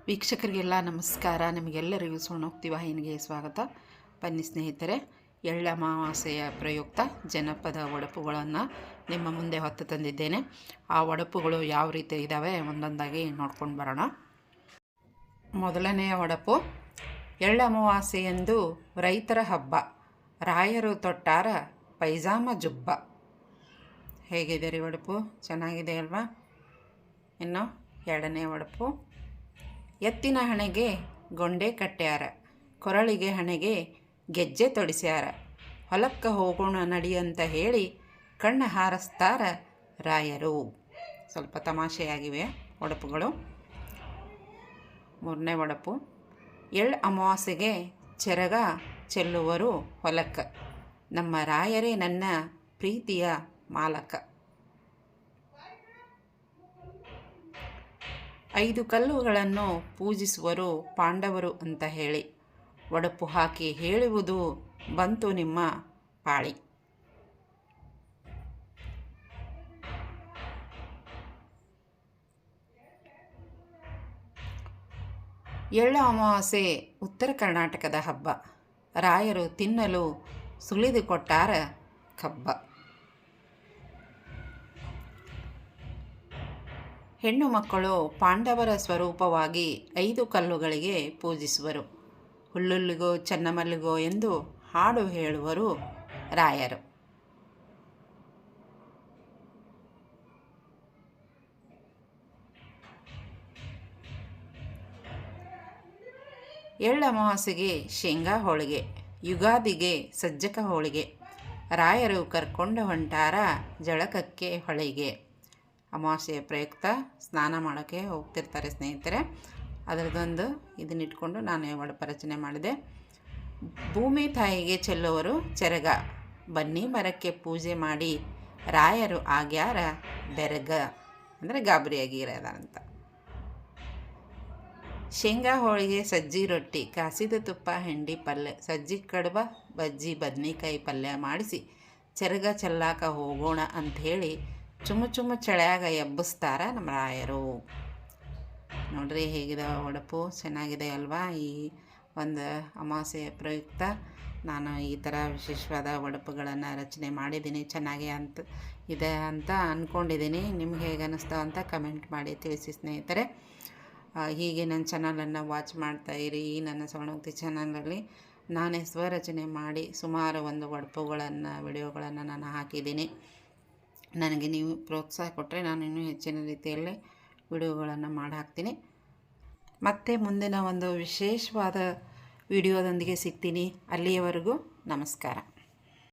ವೀಕ್ಷಕರಿಗೆಲ್ಲ ನಮಸ್ಕಾರ. ನಿಮಗೆಲ್ಲರಿಗೂ ಸ್ವರ್ಣೋಕ್ತಿ ವಾಹಿನಿಗೆ ಸ್ವಾಗತ. ಬನ್ನಿ ಸ್ನೇಹಿತರೆ, ಎಳ್ಳ ಅಮಾವಾಸ್ಯೆಯ ಪ್ರಯುಕ್ತ ಜನಪದ ಒಡಪುಗಳನ್ನು ನಿಮ್ಮ ಮುಂದೆ ಹೊತ್ತು ತಂದಿದ್ದೇನೆ. ಆ ಒಡಪುಗಳು ಯಾವ ರೀತಿ ಇದ್ದಾವೆ ಒಂದೊಂದಾಗಿ ನೋಡ್ಕೊಂಡು ಬರೋಣ. ಮೊದಲನೆಯ ಒಡಪು, ಎಳ್ಳ ಅಮಾವಾಸ್ಯೆಯಂದು ರೈತರ ಹಬ್ಬ, ರಾಯರು ತೊಟ್ಟಾರ ಪೈಜಾಮ ಜುಬ್ಬ. ಹೇಗಿದೆ ರೀ ಒಡಪು? ಚೆನ್ನಾಗಿದೆ ಅಲ್ವಾ? ಇನ್ನು ಎರಡನೇ ಒಡಪು, ಎತ್ತಿನ ಹಣೆಗೆ ಗೊಂಡೆ ಕಟ್ಟ್ಯಾರ, ಕೊರಳಿಗೆ ಹಣೆಗೆ ಗೆಜ್ಜೆ ತೊಡಿಸ್ಯಾರ, ಹೊಲಕ್ಕೆ ಹೋಗೋಣ ನಡಿ ಅಂತ ಹೇಳಿ ಕಣ್ಣು ಹಾರಿಸ್ತಾರ ರಾಯರು. ಸ್ವಲ್ಪ ತಮಾಷೆಯಾಗಿವೆ ಒಡಪುಗಳು. ಮೂರನೇ ಒಡಪು, ಎಳ್ಳು ಅಮಾವಾಸ್ಯೆಗೆ ಚೆರಗ ಚೆಲ್ಲುವರು ಹೊಲಕ್ಕೆ, ನಮ್ಮ ರಾಯರೇ ನನ್ನ ಪ್ರೀತಿಯ ಮಾಲಕ. 5 ಕಲ್ಲುಗಳನ್ನು ಪೂಜಿಸುವರು ಪಾಂಡವರು ಅಂತ ಹೇಳಿ, ಒಡಪು ಹಾಕಿ ಹೇಳುವುದು ಬಂತು ನಿಮ್ಮ ಪಾಳಿ. ಎಳ್ಳು ಅಮಾವಾಸ್ಯೆ ಉತ್ತರ ಕರ್ನಾಟಕದ ಹಬ್ಬ, ರಾಯರು ತಿನ್ನಲು ಸುಳಿದು ಕೊಟ್ಟಾರ ಕಬ್ಬ. ಹೆಣ್ಣು ಮಕ್ಕಳು ಪಾಂಡವರ ಸ್ವರೂಪವಾಗಿ 5 ಕಲ್ಲುಗಳಿಗೆ ಪೂಜಿಸುವರು, ಹುಲ್ಲುಲ್ಲಿಗೋ ಚೆನ್ನಮಲ್ಲಿಗೋ ಎಂದು ಹಾಡು ಹೇಳುವರು ರಾಯರು. ಎಳ್ಳು ಅಮಾವಾಸ್ಯೆಗೆ ಶೇಂಗಾ ಹೋಳಿಗೆ, ಯುಗಾದಿಗೆ ಸಜ್ಜಕ ಹೋಳಿಗೆ, ರಾಯರು ಕರ್ಕೊಂಡು ಹೊಂಟಾರ ಜಳಕಕ್ಕೆ ಹೊಳೆಗೆ. ಅಮಾವಾಸ್ಯೆಯ ಪ್ರಯುಕ್ತ ಸ್ನಾನ ಮಾಡೋಕ್ಕೆ ಹೋಗ್ತಿರ್ತಾರೆ ಸ್ನೇಹಿತರೆ. ಅದರದೊಂದು ಇದನ್ನಿಟ್ಕೊಂಡು ನಾನು ಒಡಪು ರಚನೆ ಮಾಡಿದೆ. ಭೂಮಿ ತಾಯಿಗೆ ಚೆಲ್ಲುವರು ಚೆರಗ, ಬನ್ನಿ ಮರಕ್ಕೆ ಪೂಜೆ ಮಾಡಿ ರಾಯರು ಆಗ್ಯಾರ ಬೆರಗ, ಅಂದರೆ ಗಾಬರಿಯಾಗಿರದ ಅಂತ. ಶೇಂಗಾ ಹೋಳಿಗೆ ಸಜ್ಜಿ ರೊಟ್ಟಿ, ಕಾಸಿದ ತುಪ್ಪ ಹೆಂಡಿ ಪಲ್ಯ, ಸಜ್ಜಿ ಕಡುಬ ಬಜ್ಜಿ ಬದ್ನಿಕಾಯಿ ಪಲ್ಯ ಮಾಡಿಸಿ ಚೆರಗ ಚೆಲ್ಲಾಕ ಹೋಗೋಣ ಅಂಥೇಳಿ ಚುಮ್ಮು ಚಳ್ಯಾಗ ಎಬ್ಬಿಸ್ತಾರ ನಮ್ಮ ರಾಯರು. ನೋಡ್ರಿ ಹೇಗಿದೆ ಒಡಪು, ಚೆನ್ನಾಗಿದೆ ಅಲ್ವಾ? ಈ ಒಂದು ಅಮಾವಾಸ್ಯೆಯ ಪ್ರಯುಕ್ತ ನಾನು ಈ ಥರ ವಿಶೇಷವಾದ ಒಡಪುಗಳನ್ನು ರಚನೆ ಮಾಡಿದ್ದೀನಿ. ಚೆನ್ನಾಗಿ ಇದೆ ಅಂತ ಅಂದ್ಕೊಂಡಿದ್ದೀನಿ. ನಿಮ್ಗೆ ಹೇಗೆ ಅನ್ನಿಸ್ತಾವ ಅಂತ ಕಮೆಂಟ್ ಮಾಡಿ ತಿಳಿಸಿ ಸ್ನೇಹಿತರೆ. ಹೀಗೆ ನನ್ನ ಚಾನಲನ್ನು ವಾಚ್ ಮಾಡ್ತಾಯಿರಿ. ಈ ನನ್ನ ಸ್ವರ್ಣೋಕ್ತಿ ಚಾನಲಲ್ಲಿ ನಾನೇ ಸ್ವರಚನೆ ಮಾಡಿ ಸುಮಾರು ಒಂದು ಒಡಪುಗಳನ್ನು ವಿಡಿಯೋಗಳನ್ನು ನಾನು ಹಾಕಿದ್ದೀನಿ. ನನಗೆ ನೀವು ಪ್ರೋತ್ಸಾಹ ಕೊಟ್ಟರೆ ನಾನು ಇನ್ನೂ ಹೆಚ್ಚಿನ ರೀತಿಯಲ್ಲಿ ವಿಡಿಯೋಗಳನ್ನು ಮಾಡಿ ಹಾಕ್ತೀನಿ. ಮತ್ತೆ ಮುಂದಿನ ಒಂದು ವಿಶೇಷವಾದ ವಿಡಿಯೋದೊಂದಿಗೆ ಸಿಗ್ತೀನಿ. ಅಲ್ಲಿಯವರೆಗೂ ನಮಸ್ಕಾರ.